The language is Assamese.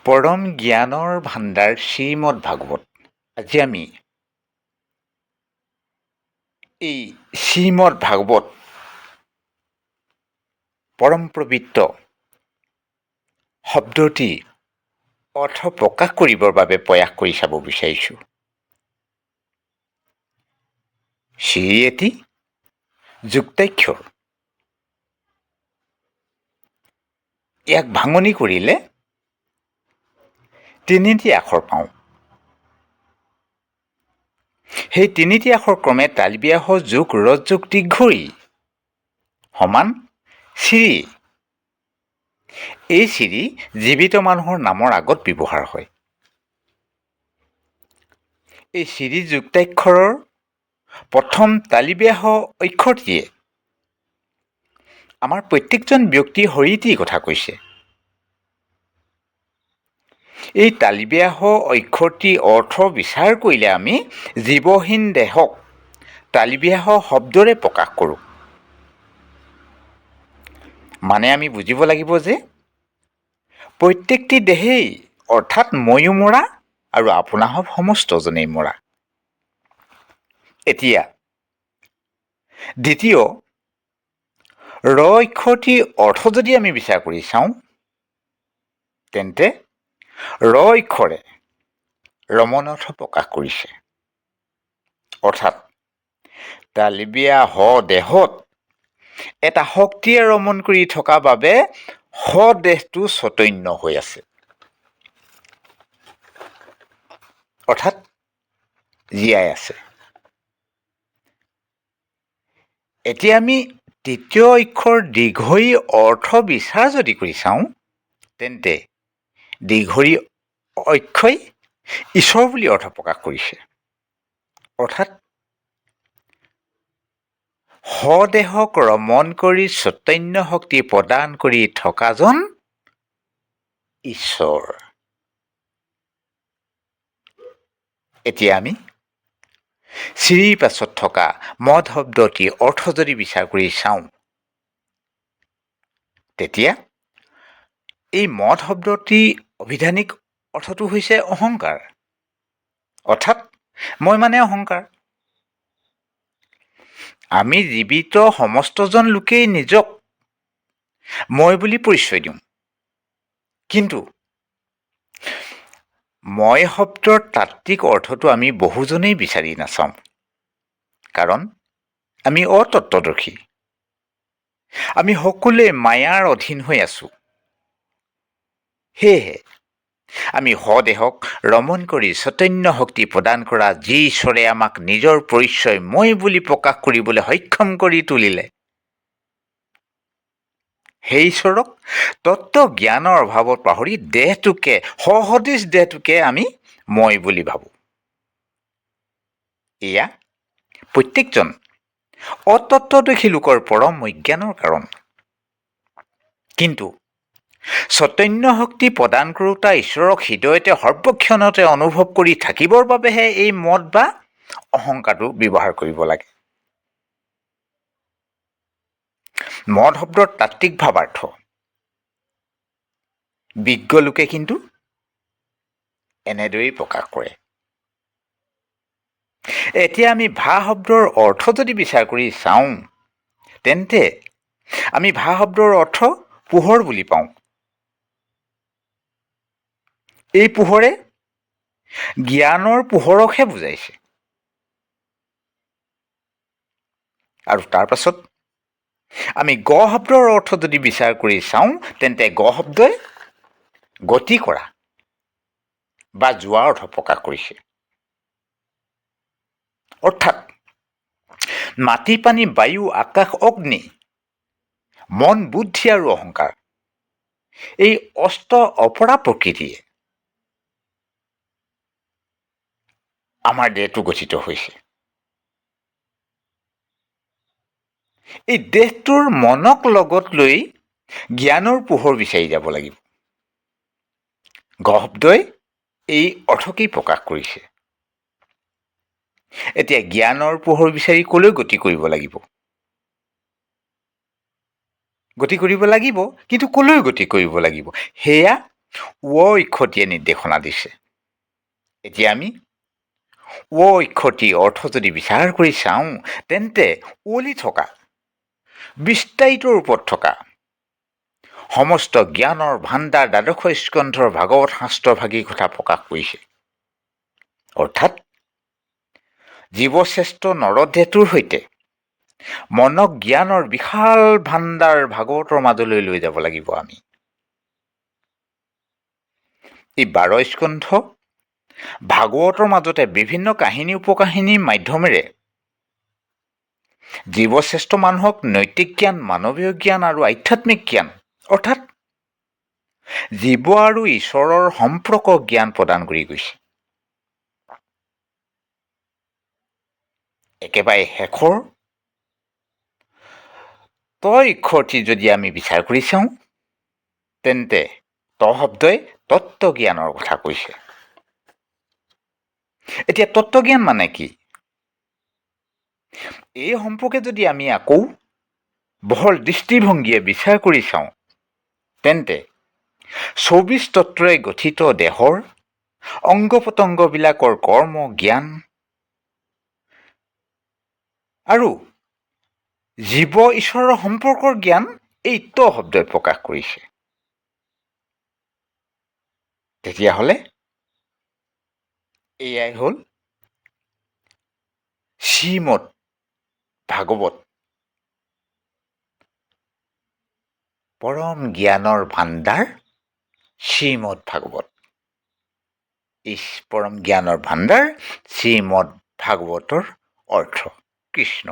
পৰম জ্ঞানৰ ভাণ্ডাৰ শ্ৰীমদ ভাগৱত। আজি আমি এই শ্ৰীমদ ভাগৱত পৰম পবিত্ৰ শব্দটি অৰ্থ প্ৰকাশ কৰিবৰ বাবে প্ৰয়াস কৰি চাব বিচাৰিছোঁ। শ্ৰী এটি যুক্তাক্ষৰ। ইয়াক ভাঙনি কৰিলে তিনিটি আখৰ পাওঁ। সেই তিনিটি আখৰ ক্ৰমে তালব্যাহ যোগ ৰজ যোগ দীৰ্ঘই সমান শ্ৰী। এই শ্ৰী জীৱিত মানুহৰ নামৰ আগত ব্যৱহাৰ হয়। এই শ্ৰী যুক্তাক্ষৰৰ প্ৰথম তালব্যাহ অক্ষৰটিয়ে আমাৰ প্ৰত্যেকজন ব্যক্তিৰ হৰিটিৰ কথা কৈছে। এই তালব্যাহ অক্ষৰটিৰ অৰ্থ বিচাৰ কৰিলে আমি জীৱহীন দেহক তালব্যাহ শব্দৰে প্ৰকাশ কৰোঁ। মানে আমি বুজিব লাগিব যে প্ৰত্যেকটি দেহেই অৰ্থাৎ ময়ো মৰা আৰু আপোনাসৱ সমস্তজনেই মৰা। এতিয়া দ্বিতীয় ৰ অক্ষৰটিৰ অৰ্থ যদি আমি বিচাৰ কৰি চাওঁ, তেন্তে ৰ অক্ষৰে ৰমণ অৰ্থ প্ৰকাশ কৰিছে। অৰ্থাৎ তালব্যাহ দেহত এটা শক্তিয়ে ৰমণ কৰি থকা বাবে দেহটো চৈতন্য হৈ আছে, অৰ্থাৎ জীয়াই আছে। এতিয়া আমি তৃতীয় অক্ষৰ দীৰ্ঘই অৰ্থ বিচাৰ যদি কৰি চাওঁ, তেন্তে দীৰ্ঘই অক্ষই ঈশ্বৰ বুলি অৰ্থ প্ৰকাশ কৰিছে। অৰ্থাৎ দেহক ৰমণ কৰি চৈতন্য শক্তি প্ৰদান কৰি থকাজন ঈশ্বৰ। এতিয়া আমি শ্ৰীৰ পাছত থকা মদ শব্দটিৰ অৰ্থ যদি বিচাৰ কৰি চাওঁ, তেতিয়া এই মদ শব্দটিৰ অভিধানিক অৰ্থটো হৈছে অহংকাৰ। অৰ্থাৎ মই মানে অহংকাৰ। আমি জীৱিত সমস্তজন লোকেই নিজক মই বুলি পৰিচয় দিওঁ, কিন্তু মই শব্দৰ তাত্ত্বিক অৰ্থটো আমি বহুজনেই বিচাৰি নাচাওঁ, কাৰণ আমি অতত্ত্বদৰ্শী। আমি সকলোৱে মায়াৰ অধীন হৈ আছোঁ। সেয়েহে আমি দেহক ৰমণ কৰি চৈতন্য শক্তি প্ৰদান কৰা যি ঈশ্বৰে আমাক নিজৰ পৰিচয় মই বুলি প্ৰকাশ কৰিবলৈ সক্ষম কৰি তুলিলে, সেই ঈশ্বৰক তত্ত্ব জ্ঞানৰ অভাৱত পাহৰি দেহটোকে সদৃশ দেহটোকে আমি মই বুলি ভাবোঁ। এয়া প্ৰত্যেকজন অতত্ত্বদৰ্শী লোকৰ পৰম অজ্ঞানৰ কাৰণ। কিন্তু চৈতন্য শক্তি প্ৰদান কৰোঁতা ঈশ্বৰক হৃদয়তে সৰ্বক্ষণতে অনুভৱ কৰি থাকিবৰ বাবেহে এই মদ বা অহংকাৰটো ব্যৱহাৰ কৰিব লাগে। মদ শব্দৰ তাত্ত্বিক ভাৱাৰ্থ বিজ্ঞ লোকে কিন্তু এনেদৰেই প্ৰকাশ কৰে। এতিয়া আমি ভা শব্দৰ অৰ্থ যদি বিচাৰ কৰি চাওঁ, তেন্তে আমি ভা শব্দৰ অৰ্থ পোহৰ বুলি পাওঁ। এই পোহৰে জ্ঞানৰ পোহৰকহে বুজাইছে। আৰু তাৰ পাছত আমি গ শব্দৰ অৰ্থ যদি বিচাৰ কৰি চাওঁ, তেন্তে গ শব্দই গতি কৰা বা যোৱা অৰ্থ প্ৰকাশ কৰিছে। অৰ্থাৎ মাটি পানী বায়ু আকাশ অগ্নি মন বুদ্ধি আৰু অহংকাৰ, এই অষ্ট অপৰা প্ৰকৃতিয়ে আমাৰ দেহটো গঠিত হৈছে। এই দেহটোৰ মনক লগত লৈ জ্ঞানৰ পোহৰ বিচাৰি যাব লাগিব। গ শব্দই এই অৰ্থকেই প্ৰকাশ কৰিছে। এতিয়া জ্ঞানৰ পোহৰ বিচাৰি কলৈ গতি কৰিব লাগিব? গতি কৰিব লাগিব, কিন্তু কলৈ গতি কৰিব লাগিব? সেয়া ইক্ষতীয়ে নিৰ্দেশনা দিছে। এতিয়া আমি ইক্ষতী অৰ্থ যদি বিচাৰ কৰি চাওঁ, তেন্তে ওলি থকা বিস্তাৰিত ৰূপত থকা সমস্ত জ্ঞানৰ ভাণ্ডাৰ দ্বাদশ স্কন্ধৰ ভাগৱত শাস্ত্ৰভাগী কথা প্ৰকাশ কৰিছে। অৰ্থাৎ জীৱশ্ৰেষ্ঠ নৰধেতুৰ সৈতে মনক জ্ঞানৰ বিশাল ভাণ্ডাৰ ভাগৱতৰ মাজলৈ লৈ যাব লাগিব আমি। এই 12 স্কন্ধ ভাগৱতৰ মাজতে বিভিন্ন কাহিনী উপকাহিনীৰ মাধ্যমেৰে জীৱশ্ৰেষ্ঠ মানুহক নৈতিক জ্ঞান, মানৱীয় জ্ঞান আৰু আধ্যাত্মিক জ্ঞান অৰ্থাৎ জীৱ আৰু ঈশ্বৰৰ সম্পৰ্ক জ্ঞান প্ৰদান কৰি গৈছে। একেবাৰে শেষৰ ইক্ষতী যদি আমি বিচাৰ কৰি চাওঁ, তেন্তে শব্দই তত্ত্বজ্ঞানৰ কথা কৈছে। এতিয়া তত্ত্বজ্ঞান মানে কি? এই সম্পৰ্কে যদি আমি আকৌ বহল দৃষ্টিভংগীয়ে বিচাৰ কৰি চাওঁ, তেন্তে 24 তত্ত্বৰে গঠিত দেহৰ অংগ পতংগবিলাকৰ কৰ্ম জ্ঞান আৰু জীৱ ঈশ্বৰৰ সম্পৰ্কৰ জ্ঞান এই শব্দই প্ৰকাশ কৰিছে। তেতিয়াহ'লে এয়াই হ'ল শ্ৰীমদ ভাগৱত, পৰম জ্ঞানৰ ভাণ্ডাৰ শ্ৰীমদ ভাগৱত। এই পৰম জ্ঞানৰ ভাণ্ডাৰ শ্ৰীমদ ভাগৱতৰ অৰ্থ। কৃষ্ণ